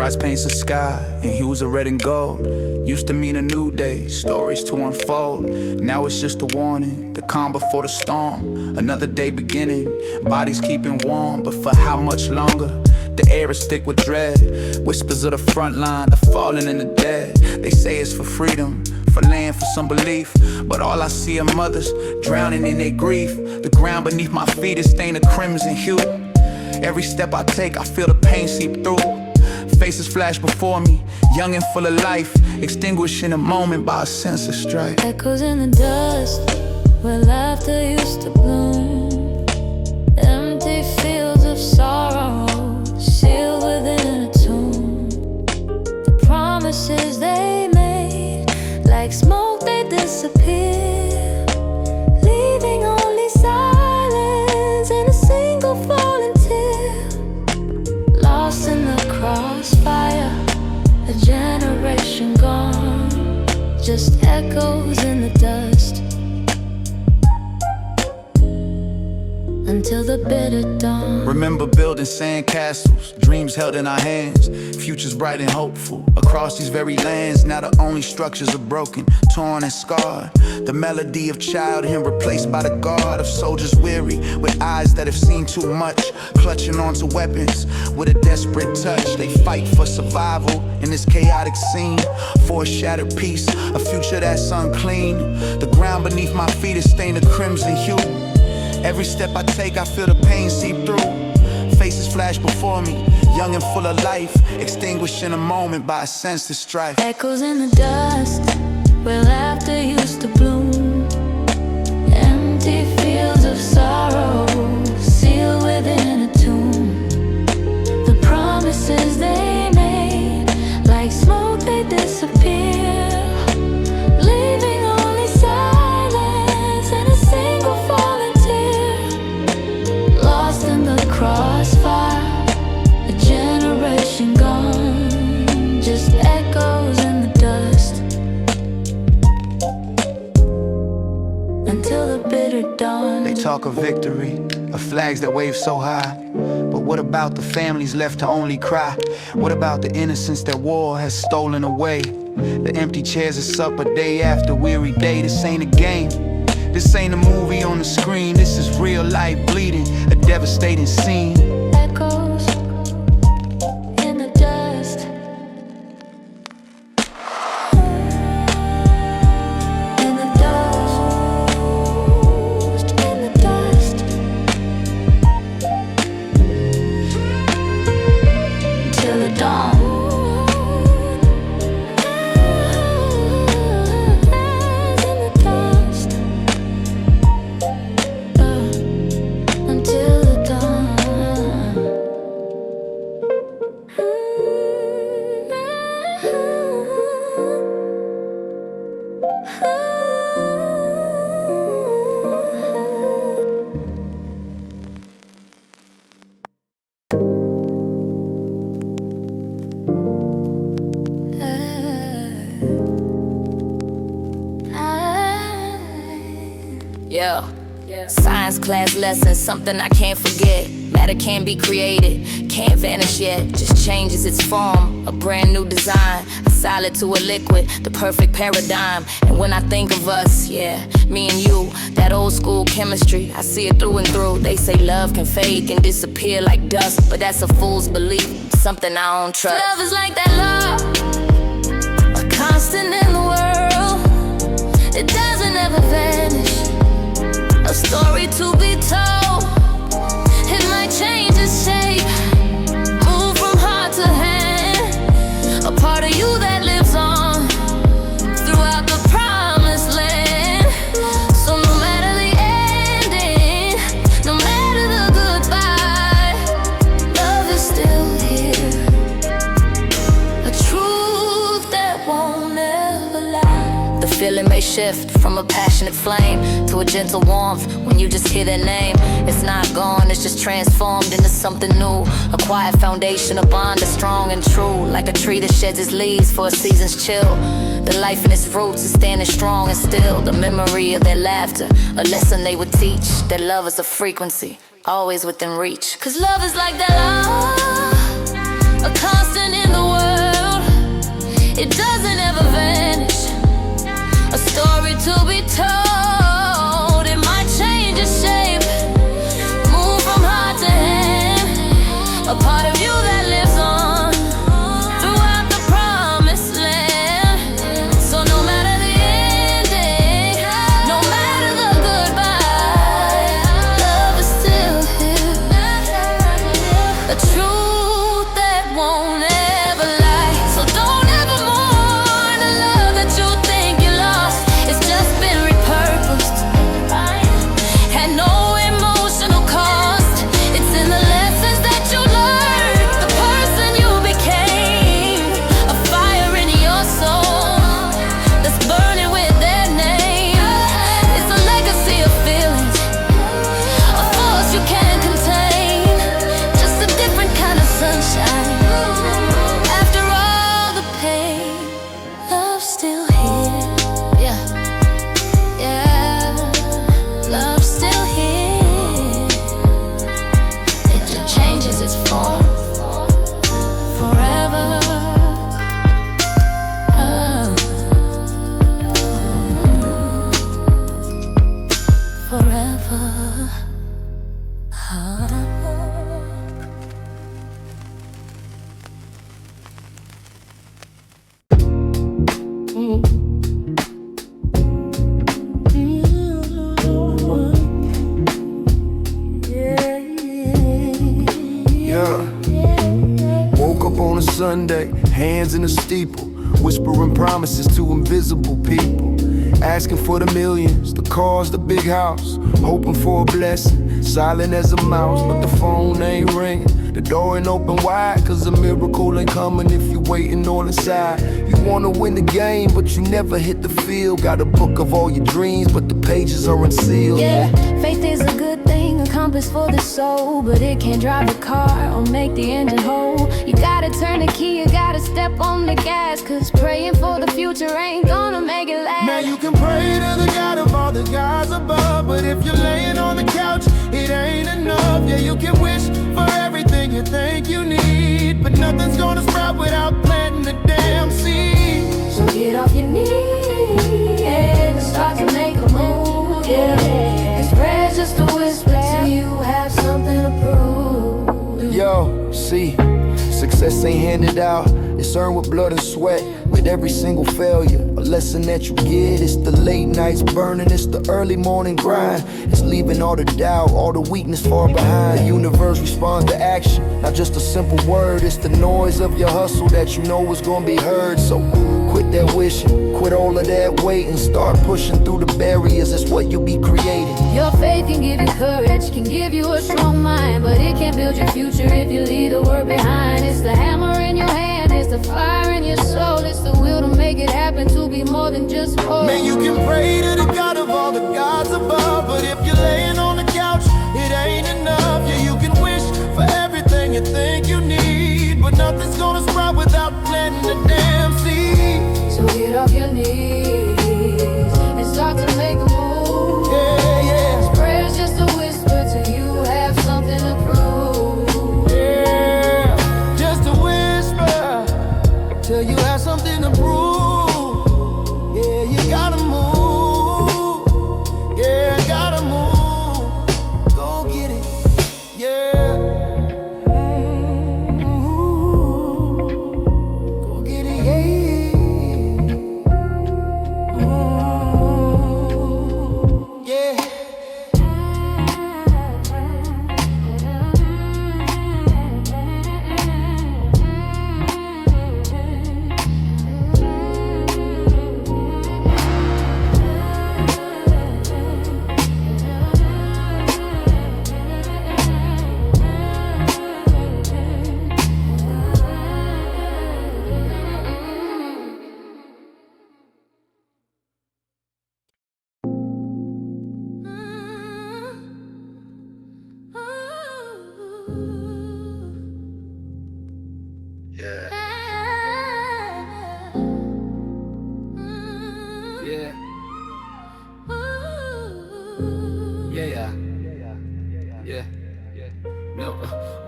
Sunrise paints the sky in hues of red and gold. Used to mean a new day, stories to unfold. Now it's just a warning, the calm before the storm. Another day beginning, bodies keeping warm. But for how much longer? The air is thick with dread. Whispers of the front line, the fallen and the dead. They say it's for freedom, for land, for some belief. But all I see are mothers drowning in their grief. The ground beneath my feet is stained a crimson hue. Every step I take, I feel the pain seep through. Faces flash before me, young and full of life, extinguished in a moment by a sense of strife. Echoes in the dust, where laughter used to bloom. Empty fields of sorrow, sealed within a tomb. The promises they made, like smoke they disappear, leaving only silence and a single falling tear. Lost in the crossfire, a generation gone, just echoes in the dust, until the bitter dawn. Remember building sand castles, dreams held in our hands, futures bright and hopeful. Across these very lands, now the only structures are broken, torn and scarred. The melody of childhood replaced by the guard of soldiers weary, with eyes that have seen too much, clutching onto weapons with a desperate touch. They fight for survival in this chaotic scene, for a shattered peace, a future that's unclean. The ground beneath my feet is stained a crimson hue. Every step I take, I feel the pain seep through. Faces flash before me, young and full of life, extinguished in a moment by a sense of strife. Echoes in the dust, where laughter used to bloom. Empty fields of sorrow, sealed within a tomb. The promises they made, like smoke they disappear, leaving only silence and a single falling tear. Lost in the crossfire, a generation gone, just echoes in the dust, until the bitter dawn. They talk of victory, of flags that wave so high. But what about the families left to only cry? What about the innocence that war has stolen away? The empty chairs at supper day after weary day. This ain't a game, this ain't a movie on the screen. This is real life bleeding, a devastating scene. Echoes in the dust, in the dust, in the dust, till the dawn. In the dust, until the dawn. Yeah. Science class lesson, something I can't forget. Matter can't be created, can't vanish yet. Just changes its form, a brand new design. A solid to a liquid, the perfect paradigm. And when I think of us, yeah, me and you, that old school chemistry, I see it through and through. They say love can fade, can disappear like dust, but that's a fool's belief, something I don't trust. Love is like that love, a constant in the world. It doesn't ever vanish, a story to be told. It might change its shape, move from heart to hand, a part of you that lives on throughout the promised land. So no matter the ending, no matter the goodbye, love is still here, a truth that won't ever lie. The feeling may shift from a passionate flame to a gentle warmth when you just hear their name. It's not gone, it's just transformed into something new. A quiet foundation, a bond that's strong and true, like a tree that sheds its leaves for a season's chill. The life in its roots is standing strong and still. The memory of their laughter, a lesson they would teach, that love is a frequency, always within reach. Cause love is like that love, a constant in the world. it doesn't ever vanish. A story to be told, it might change its shape, move from heart to hand, a part of you that lives on throughout the promised land. So no matter the ending, no matter the goodbye, love is still here, a truth that won't ever lie. So don't ever mourn the love that you think you lost. It's just been repurposed, had no emotional cost. It's in the lessons that you learned, the person you became, a fire in your soul that's burning with their name. It's a legacy of feelings, a force you can't contain, just a different kind of sunshine. After all the pain, love's still here. Yeah, yeah, love's still here. It just changes its form forever. Forever. Yeah. Woke up on a Sunday, hands in a steeple, whispering promises to invisible people. Asking for the millions, the cars, the big house, hoping for a blessing. Silent as a mouse, but the phone ain't ringing. The door ain't open wide, cause a miracle ain't coming if you waiting all inside. You wanna win the game, but you never hit the field. Got a book of all your dreams, but the pages are unsealed. Yeah, faith is a good thing, a compass for the soul, but it can't drive the car or make the engine whole. You gotta turn the key, you gotta step on the gas, cause praying for the future ain't gonna make it last. Man, you can pray to the God of all the gods above, but if you're laying on the couch, it ain't enough. Yeah, you can wish for everything you think you need, but nothing's gonna sprout without planting the damn seed. So get off your knees and start to make a move. Yeah, cause prayer's just a whisper till you have something to prove. Yo, see, success ain't handed out, it's earned with blood and sweat. With every single failure, a lesson that you get. It's the late nights burning, it's the early morning grind. It's leaving all the doubt, all the weakness far behind. The universe responds to action, not just a simple word. It's the noise of your hustle that you know is gonna be heard. So quit that wishing, quit all of that waiting. Start pushing through the barriers, it's what you'll be creating. Your faith can give you courage, can give you a strong mind, but it can't build your future if you leave the work behind. It's the hammer in your hand, it's the fire in your soul, it's the will to make it happen, to be more than just hope. Man, you can pray to the God of all the gods above, but if you're laying on the couch, it ain't enough. Yeah, you can wish for everything you think you need, but nothing's gonna sprout without planting the damn seed. So get off your knees and start to make a move. Yeah, yeah. 'Cause prayer's just a whisper till you have something to prove. Yeah, just a whisper till you have something to prove. Yeah, you gotta move. Yeah, gotta move. Go get it. Yeah. Go get it. Yeah.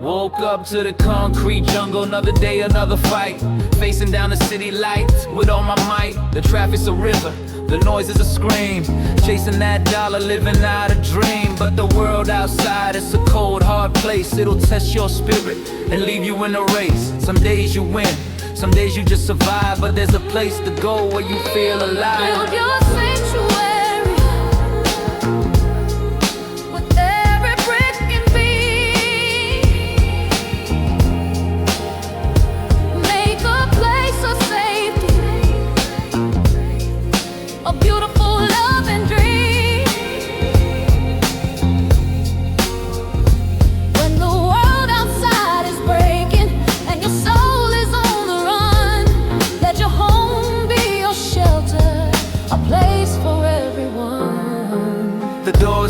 Woke up to the concrete jungle, another day, another fight. Facing down the city lights with all my might. The traffic's a river, the noise is a scream. Chasing that dollar, living out a dream. But the world outside is a cold, hard place. It'll test your spirit and leave you in a race. Some days you win, some days you just survive. But there's a place to go where you feel alive. Build your sanctuary.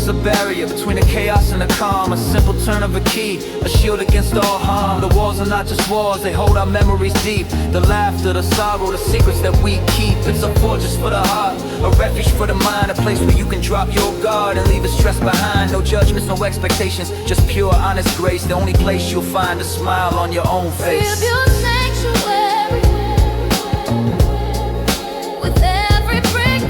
A barrier between the chaos and the calm. A simple turn of a key, a shield against all harm. The walls are not just walls, they hold our memories deep. The laughter, the sorrow, the secrets that we keep. It's a fortress for the heart, a refuge for the mind. A place where you can drop your guard and leave the stress behind. No judgments, no expectations, just pure honest grace. The only place you'll find a smile on your own face. Build your sanctuary with every brick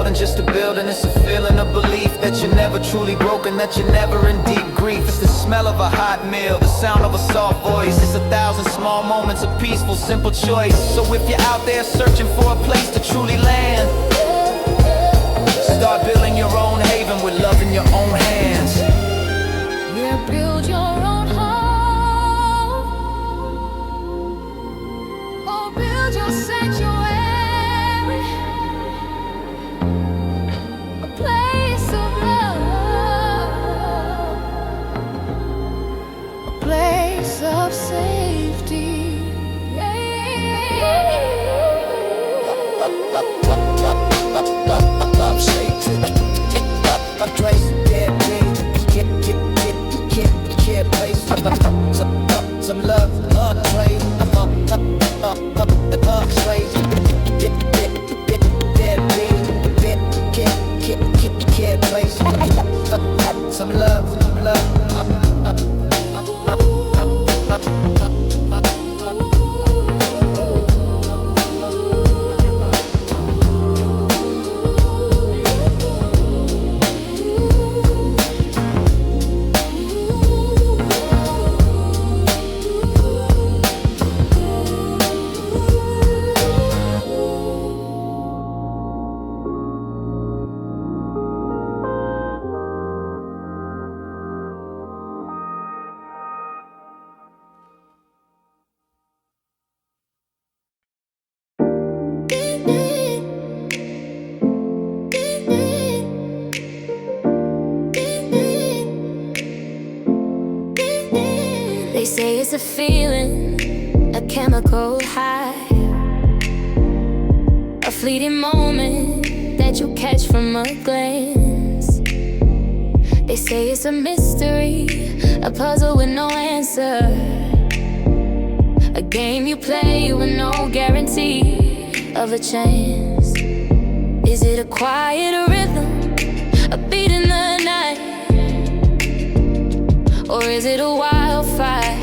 and just a building, it's a feeling of belief that you're never truly broken, that you're never in deep grief. It's the smell of a hot meal, the sound of a soft voice. It's 1,000 small moments of peaceful, simple choice. So if you're out there searching for a place to truly land, start building your own haven with love in your own hands. Yeah, build your own home, or build your sanctuary. Of safety, of safety. A trace dead can't place some love untrade. Can't place some love. They say it's a feeling, a chemical high, a fleeting moment that you catch from a glance. They say it's a mystery, a puzzle with no answer, a game you play with no guarantee of a chance. Is it a quiet rhythm, a beat in the night? Or is it a wildfire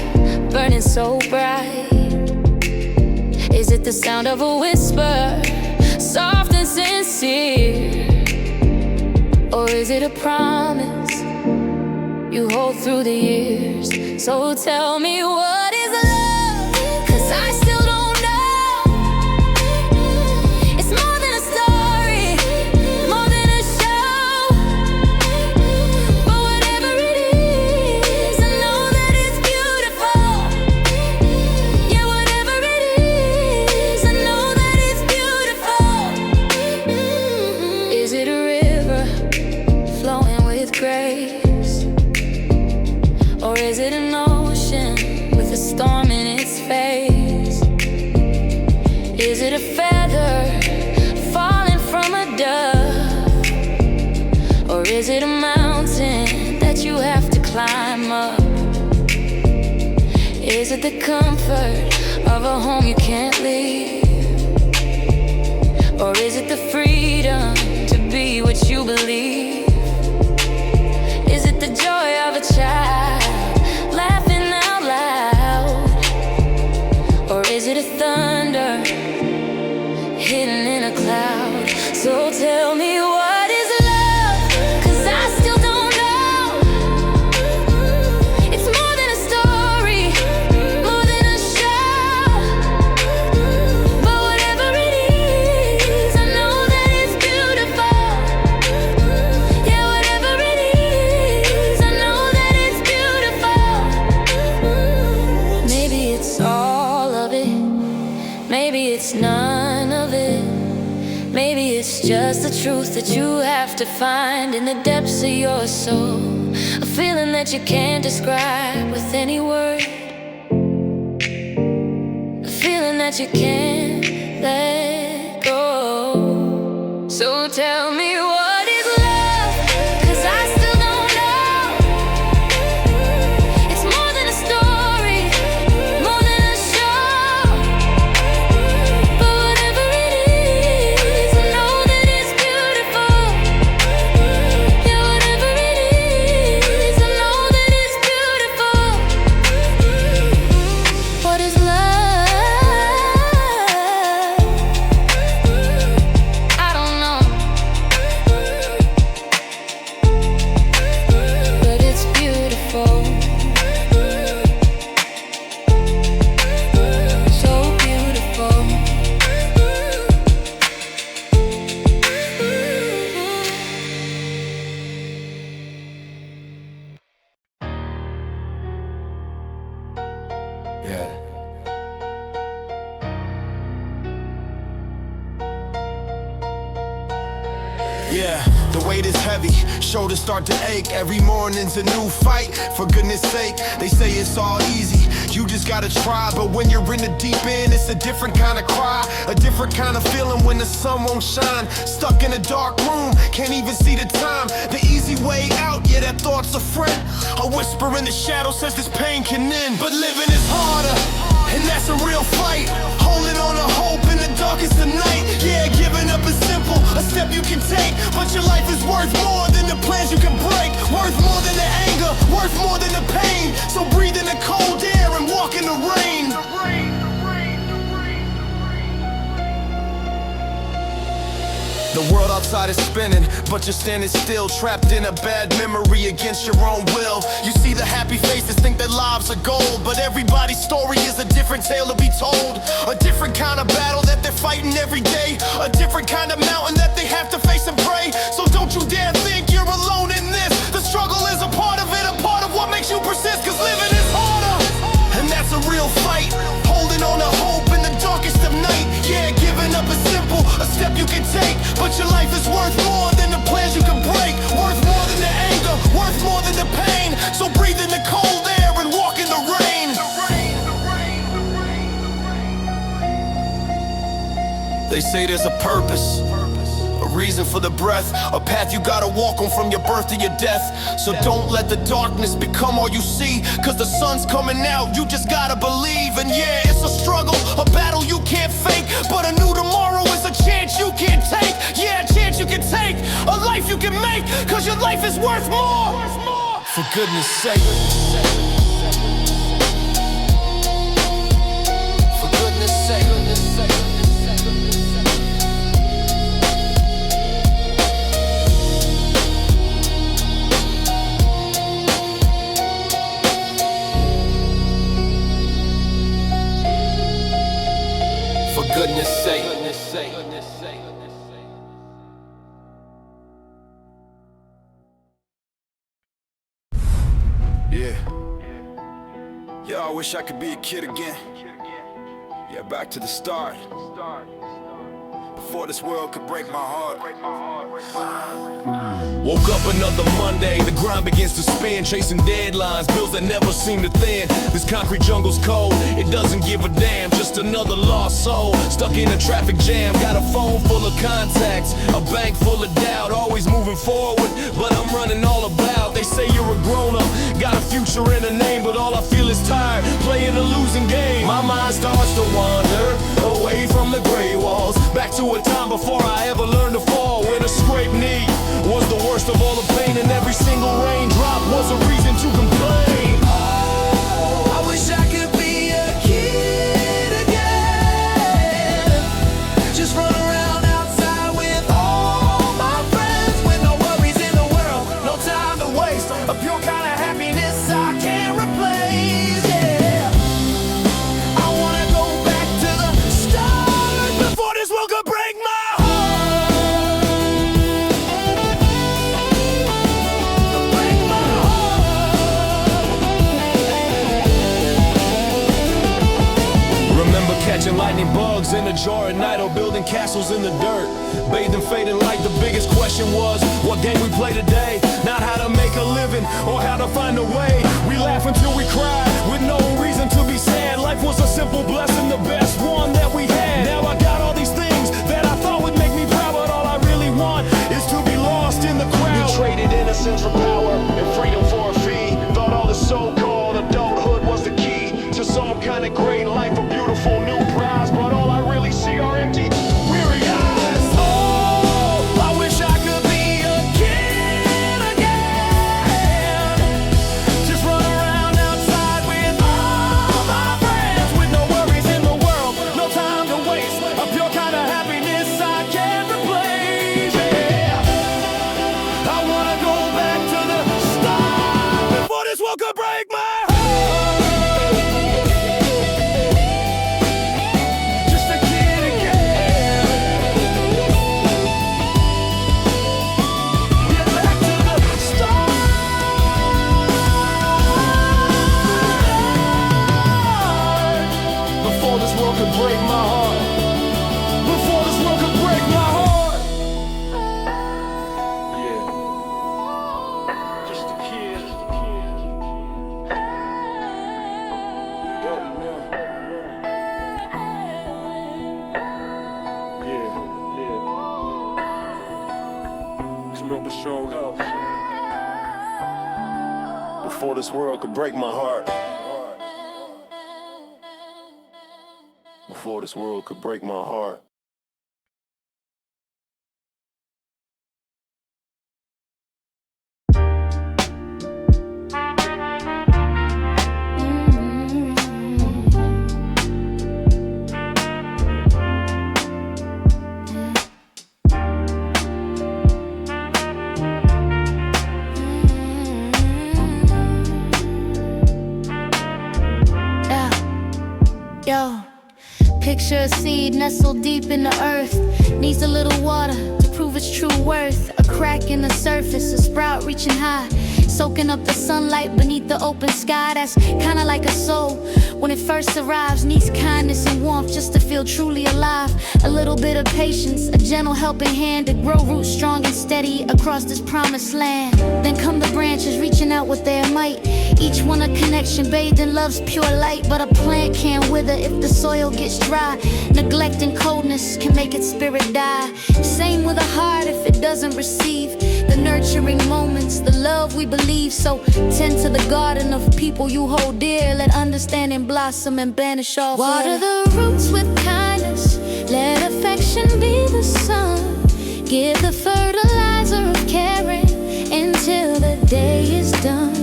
burning so bright? Is it the sound of a whisper, soft and sincere? Or is it a promise you hold through the years? So tell me, what is love? 'Cause I still don't know. It's more than a story, more than a show. But whatever it is, I know that it's beautiful. Yeah, whatever it is, I know that it's beautiful. Is it a river flowing with grace? Or is it an ocean with a storm in its face? is it a mountain that you have to climb up? Is it the comfort of a home you can't leave? Or is it the freedom to be what you believe? Is it the joy of a child laughing out loud? Or is it a thunder hidden in a cloud? So tell me what is love, 'cause I still don't know. It's more than a story, more than a show. But whatever it is, I know that it's beautiful. Yeah, whatever it is, I know that it's beautiful. Maybe it's all of it, maybe it's none of it. Maybe it's just the truth that you have to find in the depths of your soul. A feeling that you can't describe with any word. A feeling that you can't let go. So tell me what is love, 'cause I still don't know. It's more than a story, more than a show. But whatever it is, I know that it's beautiful. Yeah, whatever it is, I know that it's beautiful. What is love? I don't know. But it's beautiful. So beautiful. Yeah. Yeah, the weight is heavy, shoulders start to ache. Every morning's a new fight, for goodness sake. They say it's all easy, you just gotta try. But when you're in the deep end, it's a different kind of cry, a different kind of feeling when the sun won't shine. Stuck in a dark room, can't even see the time. The easy way out, yeah, that thought's a friend. A whisper in the shadow says this pain can end. But living is harder, and that's a real fight. Holding on to hope in the darkest of night. Yeah, giving up is simple, a step you can take. But your life is worth more than the plans you can break. Worth more than the anger, worth more than the pain. So breathe in the cold air and walk in the rain. The world outside is spinning, but you're standing still, trapped in a bad memory against your own will. You see the happy faces, think their lives are gold, but everybody's story is a different tale to be told. A different kind of battle that they're fighting every day, a different kind of mountain that they have to face and pray. So don't you dare think you're alone in this. The struggle is a part of it, a part of what makes you persist, 'cause living is harder, and that's a real fight. Holding on to hope in the darkest of night. Yeah, giving up is simple, a step you can take. But your life is worth more than the plans you can break. Worth more than the anger, worth more than the pain. So breathe in the cold air and walk in the rain. They say there's a purpose, a reason for the breath, a path you gotta walk on from your birth to your death. So don't let the darkness become all you see, 'cause the sun's coming out, you just gotta believe. And yeah, it's a struggle, a battle you can't fake, but a new tomorrow is a chance you can't take. Yeah, a chance you can take, a life you can make, 'cause your life is worth more. For goodness sake. For goodness sake. For goodness sake. Yeah. Yeah, I wish I could be a kid again. Yeah, back to the start. Before this world could break my heart. Woke up another Monday, the grind begins to spin, chasing deadlines, bills that never seem to thin. This concrete jungle's cold, it doesn't give a damn, just another lost soul, stuck in a traffic jam. Got a phone full of contacts, a bank full of doubt, always moving forward, but I'm future and a name, but all I feel is tired, playing a losing game. My mind starts to wander away from the gray walls, back to a time before I ever learned to fall. When a scraped knee was the worst of all the pain, and every single raindrop was a reason to complain. I wish I could be a kid again, just run around outside with all my friends, with no worries in the world, no time to waste, a pure kind of happiness I can't replace. Yeah, I wanna go back to the start before this world could break my heart. Break my heart. Remember catching lightning bugs in a jar at night, or building castles in the dirt, bathing fading light. The biggest question was, what game we play today? Not how to make a living or how to find a way. We laugh until we cry with no reason to be sad. Life was a simple blessing, the best one that we had. Now I got all these things that I thought would make me proud, but all I really want is to be lost in the crowd. You traded innocence for power and freedom for a fee. Thought all the so-called adulthood was the key to some kind of great life, a beautiful new prize, but all I really see are empty, weary eyes. Oh, I wish I could be a kid again, just run around outside with all my friends, with no worries in the world, no time to waste, a pure kind of happiness I can't replace. Yeah, I wanna go back to the start before this world could break my heart. Just a kid again. Get back to the start before this world could break my heart. Before this world could break my heart. Yeah, just a kid. Before this world could break my heart. Before this world could break my heart. Yo, picture a seed nestled deep in the earth. Needs a little water to prove its true worth. A crack in the surface, a sprout reaching high, soaking up the sunlight beneath the open sky. That's kinda like a soul when it first arrives. Needs kindness and warmth just to feel truly alive. A little bit of patience, a gentle helping hand to grow roots strong and steady across this promised land. Then come the branches reaching out with their might, each one a connection bathed in love's pure light. But a plant can't wither if the soil gets dry. Neglect and coldness can make its spirit die. Same with a heart if it doesn't receive the nurturing moments, the love we believe. So tend to the garden of people you hold dear. Let understanding blossom and banish all fear. Water the roots with kindness, let affection be the sun. Give the fertilizer of caring until the day is done.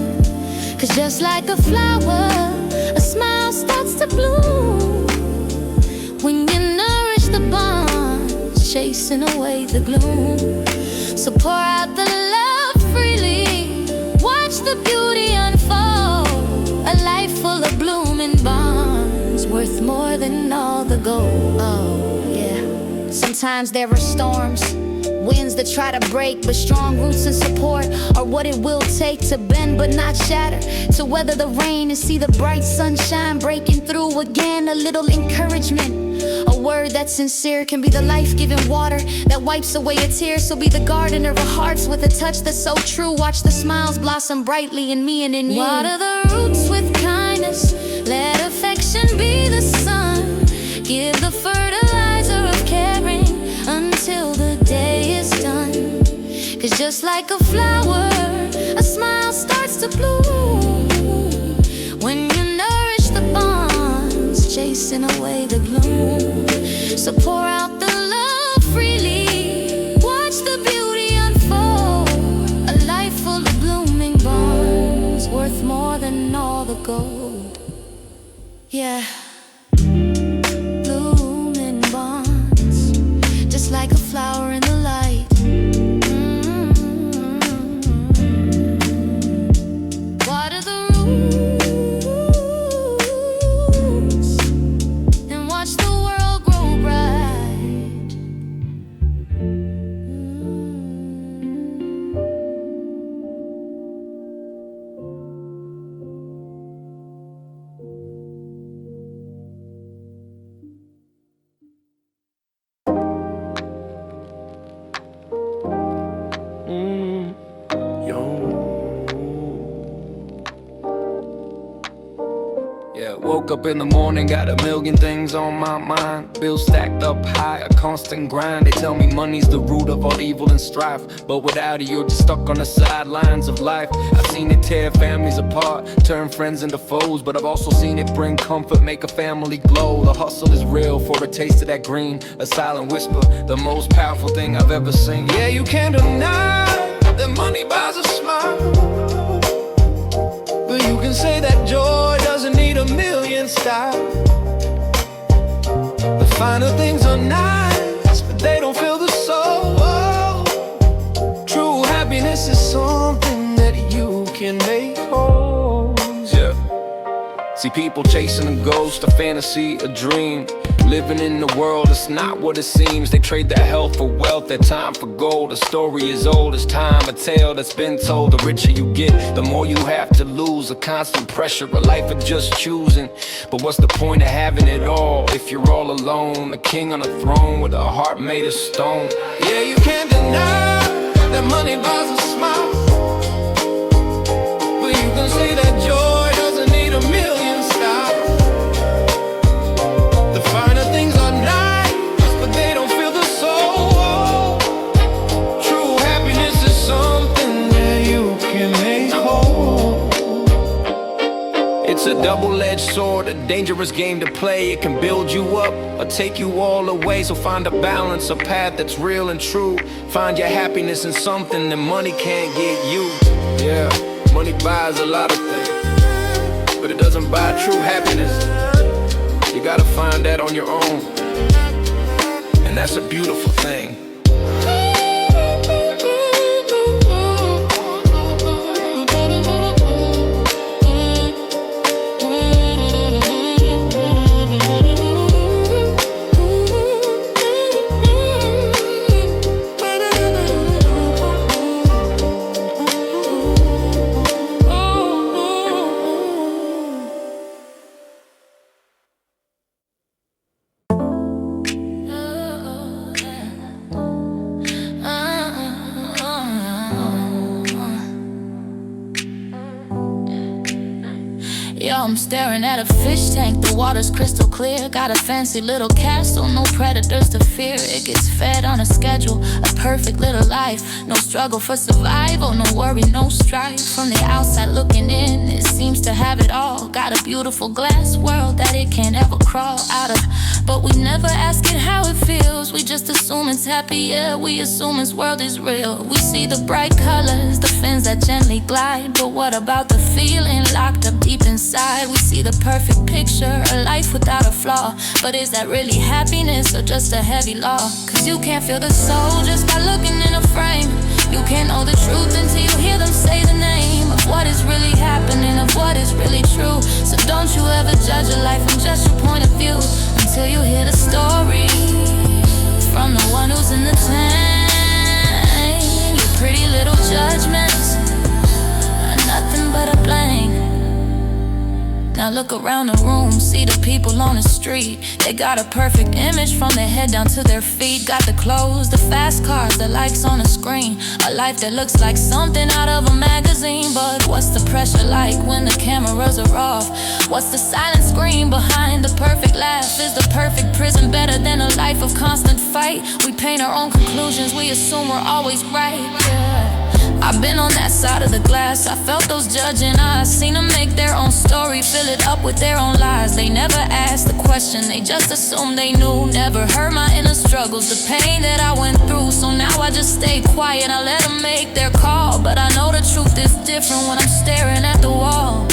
Cause just like a flower, a smile starts to bloom when you nourish the bonds, chasing away the gloom. So pour out the love freely, watch the beauty unfold. A life full of blooming bonds, worth more than all the gold. Oh yeah. Sometimes there are storms, winds that try to break, but strong roots and support are what it will take to bend but not shatter, to weather the rain and see the bright sunshine breaking through again. A little encouragement, a word that's sincere can be the life-giving water that wipes away a tear. So be the gardener of hearts with a touch that's so true. Watch the smiles blossom brightly in me and in you. Water the roots with kindness, let affection be the sun. Give the fertilizer of caring until the day is done. Cause just like a flower, a smile starts to bloom chasing away the gloom. So pour out the love freely. Watch the beauty unfold. A life full of blooming bonds, worth more than all the gold. Yeah. Blooming bonds, just like a flower in the light. Water the roots and watch the world grow bright. Yeah, woke up in the morning, got a million things on my mind. Bills stacked up high, a constant grind. They tell me money's the root of all evil and strife, but without it, you're just stuck on the sidelines of life. I've seen it tear families apart, turn friends into foes, but I've also seen it bring comfort, make a family glow. The hustle is real for a taste of that green, a silent whisper, the most powerful thing I've ever seen. Yeah, you can't deny that money buys a smile, but you can say that joy doesn't need a million styles. The finer things are nice, but they don't fill the soul. True happiness is something that you can make whole. Yeah. See people chasing a ghost, a fantasy, a dream. Living in the world, it's not what it seems. They trade their health for wealth, their time for gold. The story is old as time, a tale that's been told. The richer you get, the more you have to lose. A constant pressure, a life of just choosing. But what's the point of having it all if you're all alone? A king on a throne with a heart made of stone. Yeah, you can't deny that money buys a smile, but you can say that joy doesn't need a million styles. The finer things are nice, but they don't fill the soul. True happiness is something that you can make whole. It's a double-edged sword, a dangerous game to play. It can build you up or take you all away. So find a balance, a path that's real and true. Find your happiness in something that money can't get you. Yeah, money buys a lot of things, but it doesn't buy true happiness. You gotta find that on your own, and that's a beautiful thing. Yo, I'm staring at a fish tank, the water's crystal clear. Got a fancy little castle, no predators to fear. It gets fed on a schedule, a perfect little life. No struggle for survival, no worry, no strife. From the outside looking in, it seems to have it all. Got a beautiful glass world that it can't ever crawl out of, but we never ask it how it feels. We just assume it's happy, yeah, we assume this world is real. We see the bright colors, the fins that gently glide, but what about the feeling locked up deep inside? We see the perfect picture, a life without a flaw, but is that really happiness or just a heavy law? Cause you can't feel the soul just by looking in a frame. You can't know the truth until you hear them say the name of what is really happening, of what is really true. So don't you ever judge a life from just your point of view until you hear the story from the one who's in the tank. Your pretty little judgments are nothing but a blank. Now look around the room, see the people on the street. They got a perfect image from their head down to their feet. Got the clothes, the fast cars, the likes on the screen. A life that looks like something out of a magazine. But what's the pressure like when the cameras are off? What's the silent scream behind the perfect laugh? Is the perfect prison better than a life of constant fight? We paint our own conclusions, we assume we're always right. Yeah. I've been on that side of the glass. I felt those judging eyes, seen them make their own story, fill it up with their own lies. They never asked the question, they just assumed they knew. Never heard my inner struggles, the pain that I went through. So now I just stay quiet, I let them make their call. But I know the truth is different when I'm staring at the wall.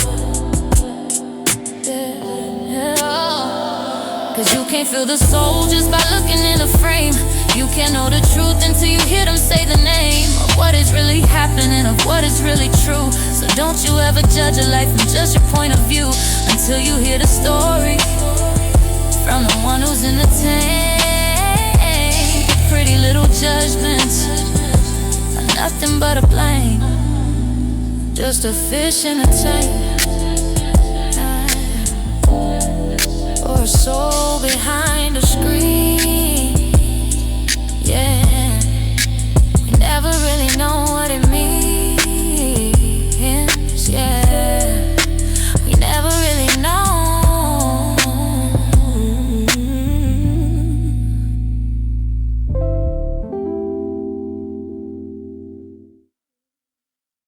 Cause you can't feel the soul just by looking in a frame. You can't know the truth until you hear them say the name of what is really happening, of what is really true. So don't you ever judge a life from just your point of view until you hear the story from the one who's in the tank. Pretty little judgments are nothing but a blame, just a fish in a tank, or a soul behind